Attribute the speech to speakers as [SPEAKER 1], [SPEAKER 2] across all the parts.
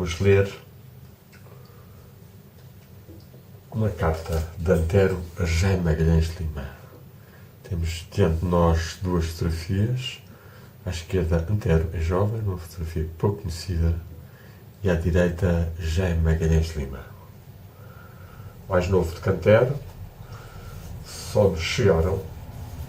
[SPEAKER 1] vamos ler uma carta de Antero a Jaime Magalhães de Lima. Temos diante de nós duas fotografias. À esquerda, Antero é jovem, uma fotografia pouco conhecida, e à direita, Jaime Magalhães de Lima. Mais novo do que Antero, só nos chegaram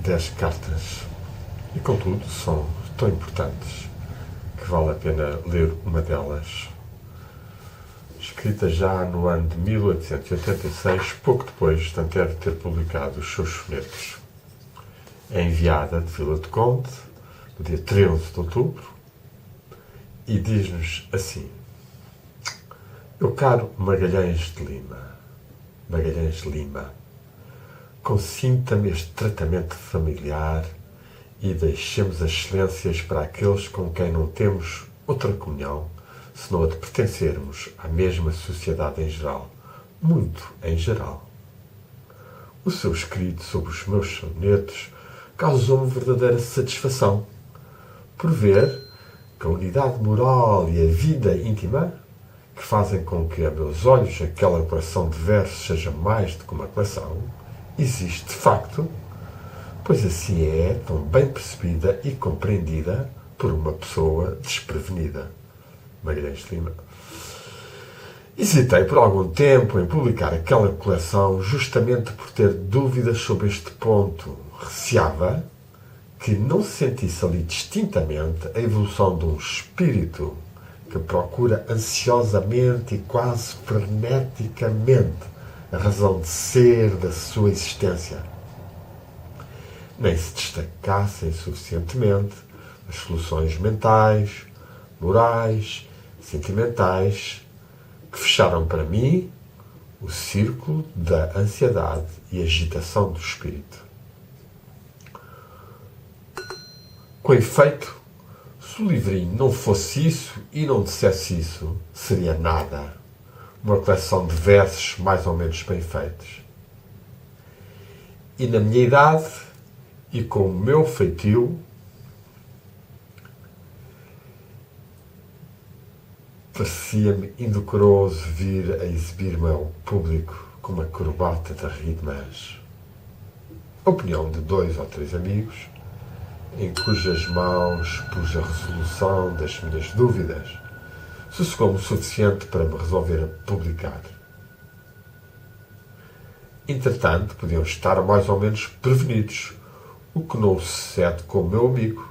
[SPEAKER 1] 10 cartas, e contudo são tão importantes que vale a pena ler uma delas. Escrita já no ano de 1886, pouco depois de Antero ter publicado os seus sonetos. É enviada de Vila de Conde, no dia 13 de outubro, e diz-nos assim: Meu caro Magalhães de Lima, consinta-me este tratamento familiar e deixemos as excelências para aqueles com quem não temos outra comunhão, senão a de pertencermos à mesma sociedade em geral, muito em geral. O seu escrito sobre os meus sonetos causou-me verdadeira satisfação, por ver que a unidade moral e a vida íntima, que fazem com que a meus olhos aquela coleção de versos seja mais do que uma coleção, existe de facto, pois assim é tão bem percebida e compreendida por uma pessoa desprevenida. Magalhães de Lima. Hesitei por algum tempo em publicar aquela coleção justamente por ter dúvidas sobre este ponto. Receava que não se sentisse ali distintamente a evolução de um espírito que procura ansiosamente e quase freneticamente a razão de ser da sua existência. Nem se destacassem suficientemente as soluções mentais, morais, sentimentais, que fecharam para mim o círculo da ansiedade e agitação do espírito. Com efeito, se o livrinho não fosse isso e não dissesse isso, seria nada. Uma coleção de versos mais ou menos bem feitos. E na minha idade, e com o meu feitio, parecia-me indecoroso vir a exibir-me ao público com uma corbata de ritmas. A opinião de 2 ou 3 amigos, em cujas mãos pus a resolução das minhas dúvidas, sossegou-me o suficiente para me resolver a publicar. Entretanto, podiam estar mais ou menos prevenidos, o que não sucede com o meu amigo,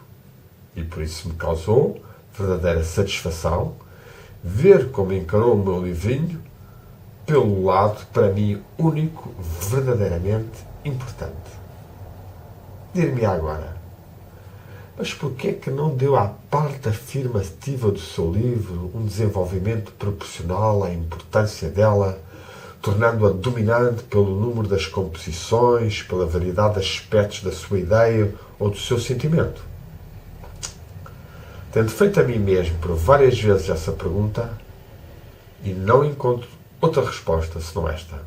[SPEAKER 1] e por isso me causou verdadeira satisfação ver como encarou o meu livrinho pelo lado, para mim, único, verdadeiramente importante. Dir-me agora, mas porquê é que não deu à parte afirmativa do seu livro um desenvolvimento proporcional à importância dela, tornando-a dominante pelo número das composições, pela variedade de aspectos da sua ideia ou do seu sentimento? Tendo feito a mim mesmo por várias vezes essa pergunta, e não encontro outra resposta senão esta.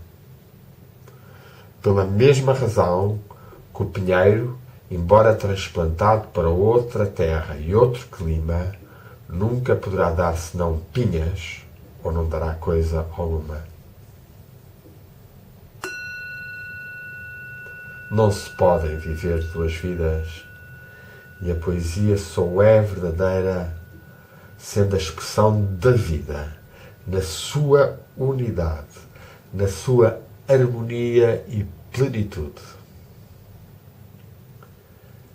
[SPEAKER 1] Pela mesma razão que o pinheiro, embora transplantado para outra terra e outro clima, nunca poderá dar senão pinhas, ou não dará coisa alguma. Não se podem viver 2 vidas, e a poesia só é verdadeira sendo a expressão da vida, na sua unidade, na sua harmonia e plenitude.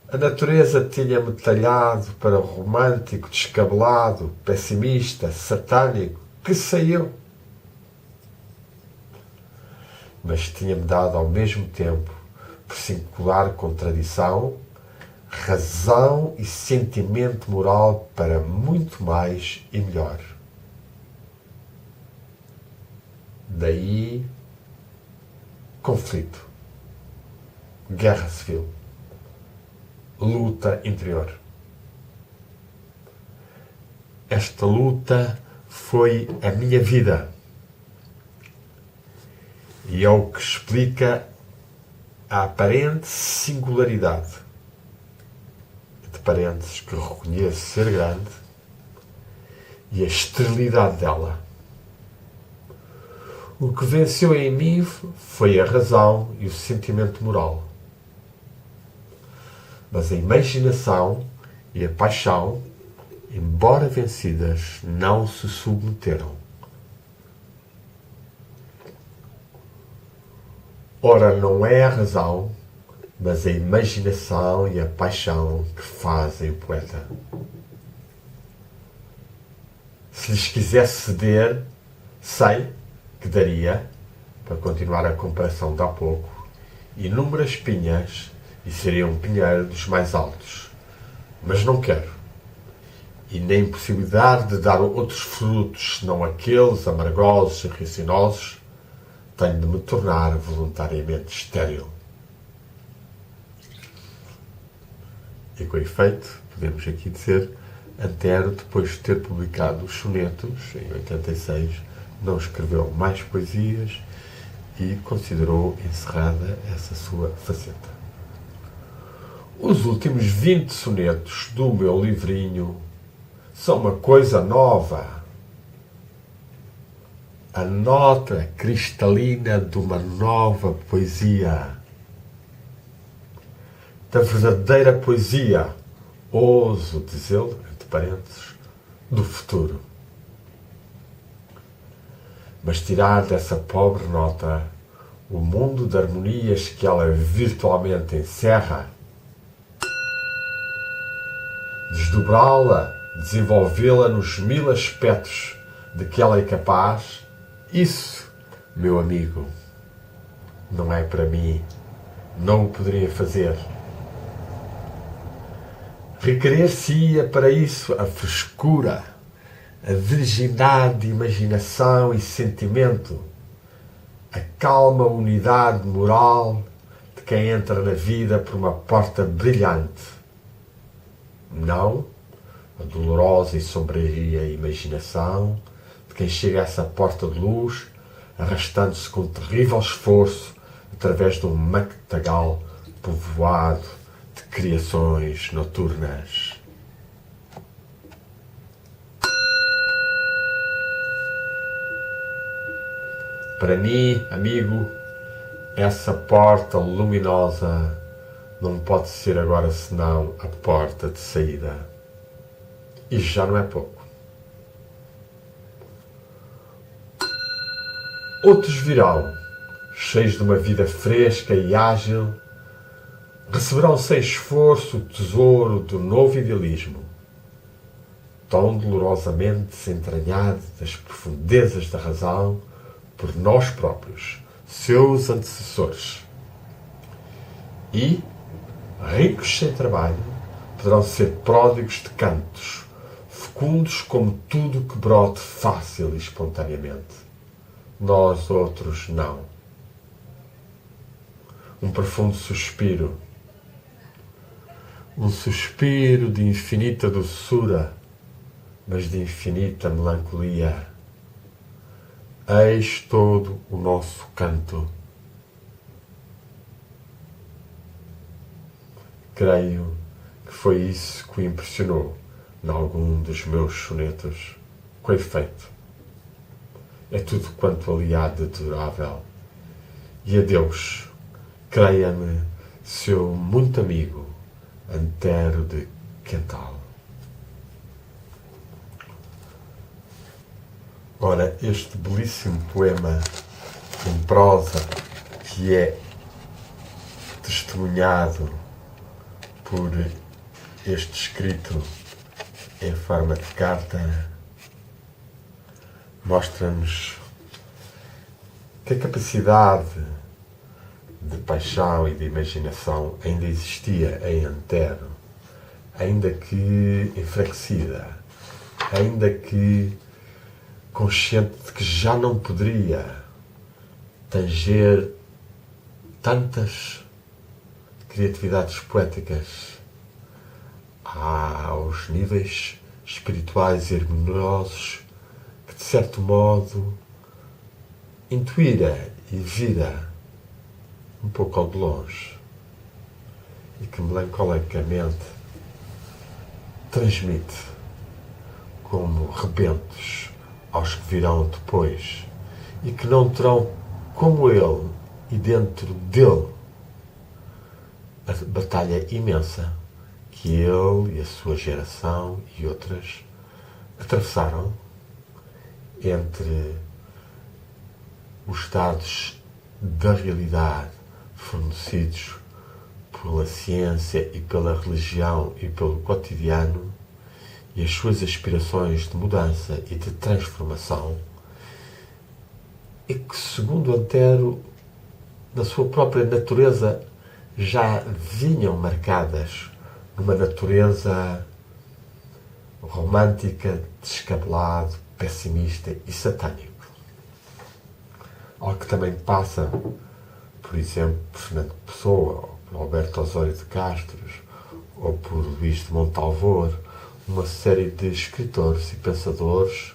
[SPEAKER 1] A natureza tinha-me talhado para romântico, descabelado, pessimista, satânico, que sei eu. Mas tinha-me dado ao mesmo tempo, por singular contradição, razão e sentimento moral para muito mais e melhor. Daí, conflito, guerra civil, luta interior. Esta luta foi a minha vida e é o que explica a aparente singularidade, de parênteses que reconheço ser grande, e a esterilidade dela. O que venceu em mim foi a razão e o sentimento moral. Mas a imaginação e a paixão, embora vencidas, não se submeteram. Ora, não é a razão, mas a imaginação e a paixão que fazem o poeta. Se lhes quisesse ceder, sei que daria, para continuar a comparação de há pouco, inúmeras pinhas e seria um pinheiro dos mais altos. Mas não quero. E na impossibilidade de dar outros frutos senão aqueles amargosos e ricinosos, tenho de me tornar voluntariamente estéril. E com efeito, podemos aqui dizer, Antero, depois de ter publicado os sonetos, em 86, não escreveu mais poesias e considerou encerrada essa sua faceta. Os últimos 20 sonetos do meu livrinho são uma coisa nova. A nota cristalina de uma nova poesia. Da verdadeira poesia, ouso dizê-lo, entre parênteses, do futuro. Mas tirar dessa pobre nota o mundo de harmonias que ela virtualmente encerra, desdobrá-la, desenvolvê-la nos 1000 aspectos de que ela é capaz, isso, meu amigo, não é para mim, não o poderia fazer. Requerer-se-ia para isso a frescura, a virgindade de imaginação e sentimento, a calma unidade moral de quem entra na vida por uma porta brilhante. Não a dolorosa e sombria imaginação de quem chega a essa porta de luz, arrastando-se com terrível esforço através de um matagal povoado de criações noturnas. Para mim, amigo, essa porta luminosa não pode ser agora senão a porta de saída. E já não é pouco. Outros virão, cheios de uma vida fresca e ágil, receberão sem esforço o tesouro do novo idealismo, tão dolorosamente desentranhado das profundezas da razão por nós próprios, seus antecessores. E, ricos sem trabalho, poderão ser pródigos de cantos, fecundos como tudo que brote fácil e espontaneamente. Nós outros não. Um profundo suspiro, um suspiro de infinita doçura, mas de infinita melancolia. Eis todo o nosso canto. Creio que foi isso que o impressionou em algum dos meus sonetos. Com efeito, é tudo quanto ali há de adorável. E adeus, creia-me, seu muito amigo, Antero de Quental. Ora, este belíssimo poema em prosa que é testemunhado por este escrito em forma de carta mostra-nos que a capacidade de paixão e de imaginação ainda existia em Antero, ainda que enfraquecida, ainda que consciente de que já não poderia tanger tantas criatividades poéticas aos níveis espirituais e harmoniosos que, de certo modo, intuíra e vira um pouco ao de longe e que melancolicamente transmite como rebentos aos que virão depois e que não terão como ele e dentro dele a batalha imensa que ele e a sua geração e outras atravessaram entre os dados da realidade fornecidos pela ciência e pela religião e pelo cotidiano e as suas aspirações de mudança e de transformação, e que, segundo Antero, na sua própria natureza, já vinham marcadas numa natureza romântica, descabelado, pessimista e satânico. Ao que também passa, por exemplo, por Fernando Pessoa, ou por Alberto Osório de Castro, ou por Luís de Montalvor, uma série de escritores e pensadores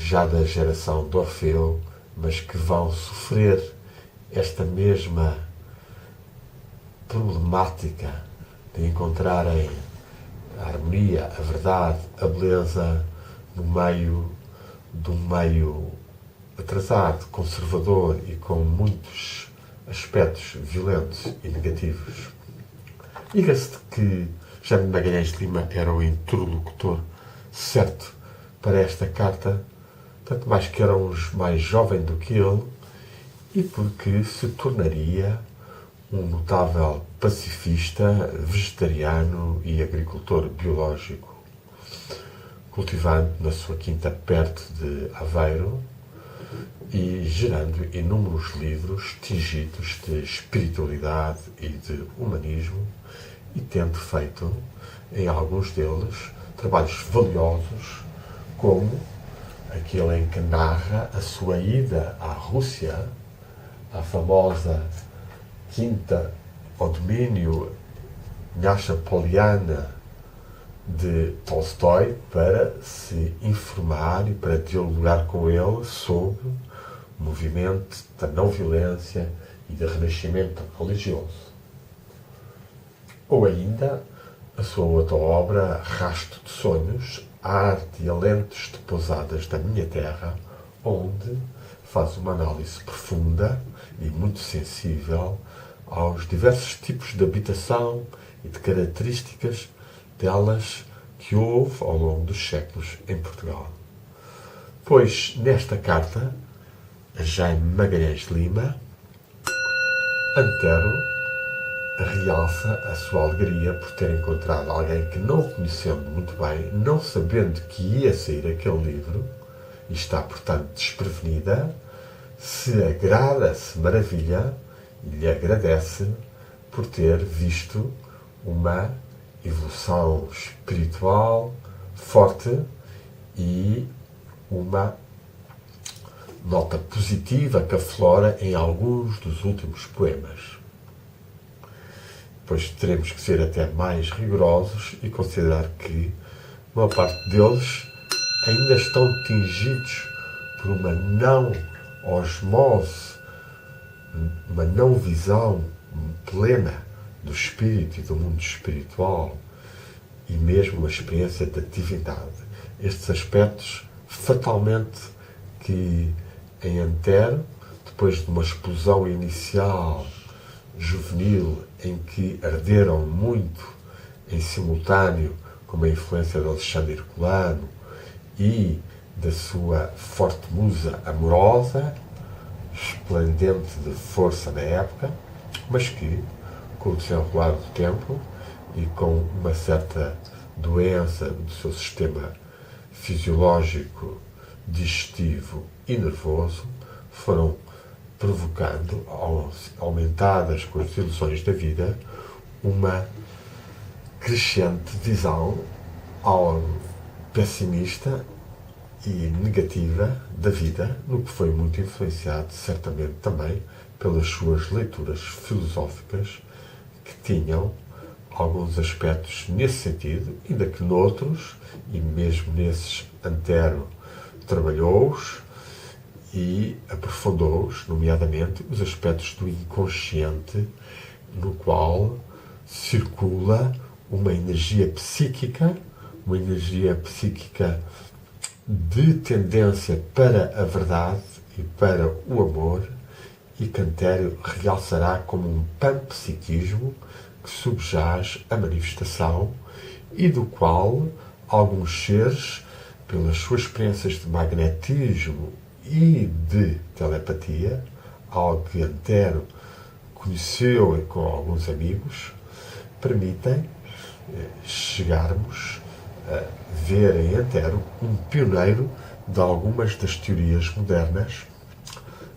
[SPEAKER 1] já da geração de Orfeu, mas que vão sofrer esta mesma problemática de encontrarem a harmonia, a verdade, a beleza no meio de um meio atrasado, conservador e com muitos aspectos violentos e negativos. Diga-se que Jaime Magalhães Lima era o interlocutor certo para esta carta, tanto mais que era um mais jovem do que ele e porque se tornaria um notável pacifista, vegetariano e agricultor biológico, cultivando na sua quinta perto de Aveiro e gerando inúmeros livros tingidos de espiritualidade e de humanismo e tendo feito, em alguns deles, trabalhos valiosos, como aquele em que narra a sua ida à Rússia, à famosa quinta ao domínio Nhacha Poliana de Tolstói, para se informar e para dialogar com ele sobre o movimento da não-violência e do renascimento religioso. Ou ainda a sua outra obra, Rasto de Sonhos, a arte e alentos de pousadas da minha terra, onde faz uma análise profunda e muito sensível aos diversos tipos de habitação e de características delas que houve ao longo dos séculos em Portugal. Pois, nesta carta, a Jaime Magalhães Lima, Antero realça a sua alegria por ter encontrado alguém que, não o conhecendo muito bem, não sabendo que ia sair aquele livro, e está, portanto, desprevenida, se agrada, se maravilha e lhe agradece por ter visto uma evolução espiritual forte e uma nota positiva que aflora em alguns dos últimos poemas. Pois teremos que ser até mais rigorosos e considerar que uma parte deles ainda estão tingidos por uma não osmose, uma não visão plena do espírito e do mundo espiritual e mesmo uma experiência da divindade. Estes aspectos, fatalmente, que em Antero, depois de uma explosão inicial juvenil em que arderam muito em simultâneo com a influência de Alexandre Herculano e da sua forte musa amorosa, esplendente de força da época, mas que, com o desenrolar do tempo e com uma certa doença do seu sistema fisiológico, digestivo e nervoso, foram provocando, aumentadas com as ilusões da vida, uma crescente visão pessimista e negativa da vida, no que foi muito influenciado, certamente também, pelas suas leituras filosóficas, que tinham alguns aspectos nesse sentido, ainda que noutros, e mesmo nesses Antero trabalhou-os e aprofundou-os, nomeadamente os aspectos do inconsciente, no qual circula uma energia psíquica uma energia psíquica de tendência para a verdade e para o amor, e que Antério realçará como um panpsiquismo que subjaz a manifestação e do qual alguns seres, pelas suas experiências de magnetismo e de telepatia, algo que Antério conheceu com alguns amigos, permitem chegarmos a ver em Antério um pioneiro de algumas das teorias modernas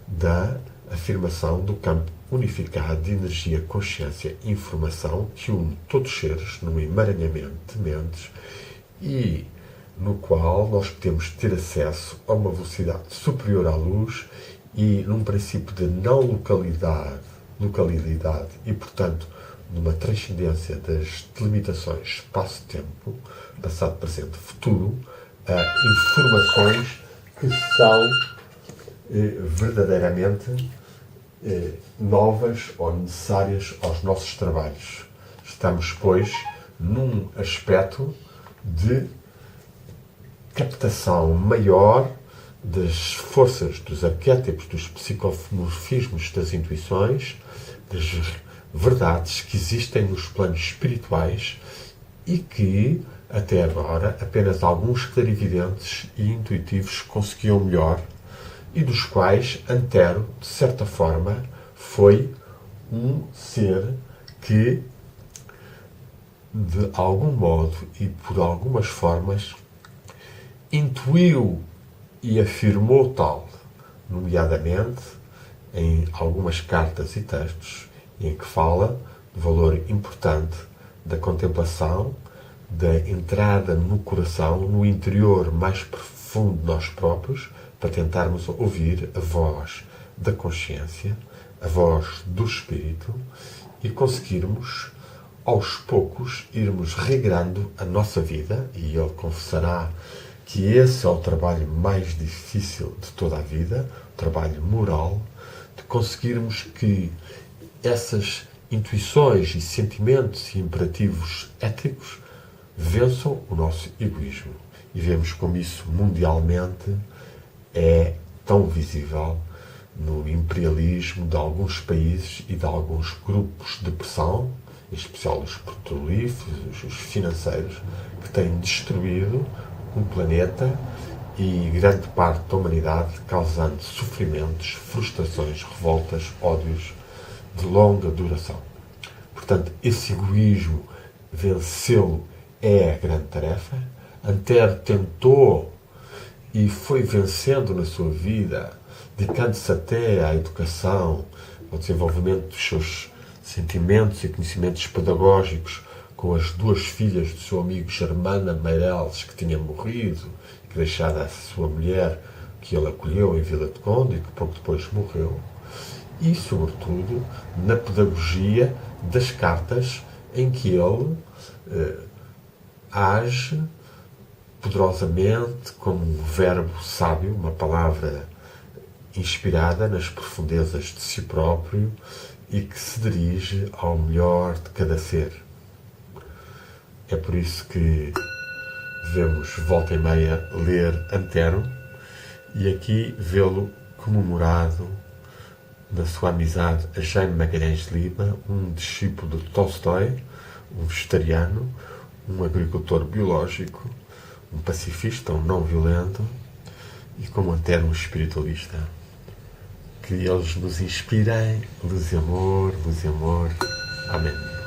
[SPEAKER 1] da afirmação do campo unificado de energia, consciência e informação que une todos os seres num emaranhamento de mentes e no qual nós podemos ter acesso a uma velocidade superior à luz e num princípio de não localidade e, portanto, numa transcendência das delimitações espaço-tempo, passado, presente, futuro, a informações que são verdadeiramente novas ou necessárias aos nossos trabalhos. Estamos, pois, num aspecto de captação maior das forças, dos arquétipos, dos psicomorfismos, das intuições, das verdades que existem nos planos espirituais e que, até agora, apenas alguns clarividentes e intuitivos conseguiam melhor e dos quais Antério, de certa forma, foi um ser que, de algum modo e por algumas formas, intuiu e afirmou tal, nomeadamente em algumas cartas e textos, em que fala do valor importante da contemplação, da entrada no coração, no interior mais profundo de nós próprios, para tentarmos ouvir a voz da consciência, a voz do espírito e conseguirmos, aos poucos, irmos regrando a nossa vida, e ele confessará que esse é o trabalho mais difícil de toda a vida, o trabalho moral, de conseguirmos que essas intuições e sentimentos e imperativos éticos vençam o nosso egoísmo. E vemos como isso mundialmente é tão visível no imperialismo de alguns países e de alguns grupos de pressão, em especial os petrolíferos, os financeiros, que têm destruído o planeta e grande parte da humanidade, causando sofrimentos, frustrações, revoltas, ódios de longa duração. Portanto, esse egoísmo, vencê-lo é a grande tarefa. Antério tentou e foi vencendo na sua vida, dedicando-se até à educação, ao desenvolvimento dos seus sentimentos e conhecimentos pedagógicos com as duas filhas do seu amigo Germana Meireles, que tinha morrido, que deixara a sua mulher, que ele acolheu em Vila de Conde e que pouco depois morreu, e, sobretudo, na pedagogia das cartas em que ele age poderosamente como um verbo sábio, uma palavra inspirada nas profundezas de si próprio e que se dirige ao melhor de cada ser. É por isso que devemos, volta e meia, ler Antério e aqui vê-lo comemorado na sua amizade a Jaime Magalhães de Lima, um discípulo de Tolstói, um vegetariano, um agricultor biológico, um pacifista, um não violento e como Antério um espiritualista. Que eles nos inspirem, luz e amor, luz e amor. Amém.